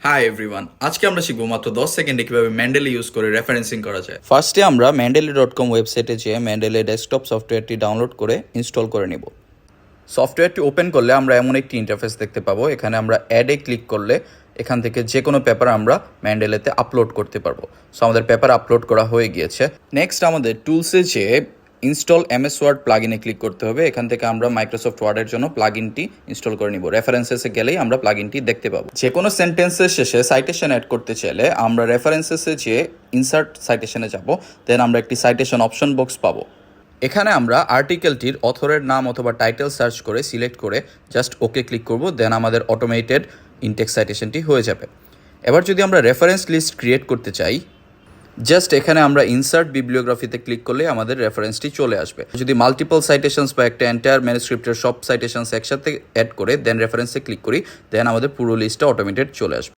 Hi everyone, আজকে আমরা শিখবো মাত্র 10 সেকেন্ডে কিভাবে ম্যান্ডেলি ইউজ করে রেফারেন্সিং করা যায়। ফার্স্টে আমরা mendeley.com ওয়েবসাইটে যেয়ে mendeley ডেস্কটপ সফটওয়্যারটি ডাউনলোড করে ইনস্টল করে নিব। সফটওয়্যারটি ওপেন করলে আমরা এমন একটি ইন্টারফেস দেখতে পাবো। এখানে আমরা অ্যাডে ক্লিক করলে এখান থেকে যে কোনো পেপার আমরা ম্যান্ডেলেতে আপলোড করতে পারবো। সো আমাদের পেপার আপলোড করা হয়ে গিয়েছে। নেক্সট আমাদের টুলসে যেয়ে ইনস্টল এমএস ওয়ার্ড প্লাগইনে ক্লিক করতে হবে। এখান থেকে আমরা মাইক্রোসফট ওয়ার্ডের জন্য প্লাগইনটি ইনস্টল করে নিব। রেফারেন্সেসে গেলেই আমরা প্লাগইনটি দেখতে পাবো। যে কোনো সেন্টেন্সের শেষে সাইটেশন অ্যাড করতে চাইলে আমরা রেফারেন্সেসে যেয়ে ইনসার্ট সাইটেশনে যাব, দেন আমরা একটি সাইটেশন অপশন বক্স পাবো। এখানে আমরা আর্টিকেলটির অথরের নাম অথবা টাইটেল সার্চ করে সিলেক্ট করে জাস্ট ওকে ক্লিক করব, দেন আমাদের অটোমেটেড ইনটেক্স সাইটেশনটি হয়ে যাবে। এবার যদি আমরা রেফারেন্স লিস্ট ক্রিয়েট করতে চাই, জাস্ট এখানে আমরা ইনসার্ট বিবলিওগ্রাফিতে ক্লিক করলে আমাদের রেফারেন্সটি চলে আসবে। যদি মাল্টিপল সাইটেশনস বা একটা এন্টায়ার ম্যানুস্ক্রিপ্টের সব সাইটেশনস একসাথে অ্যাড করে দেন রেফারেন্সে ক্লিক করি, দেন আমাদের পুরো লিস্টটা অটোমেটেড চলে আসবে।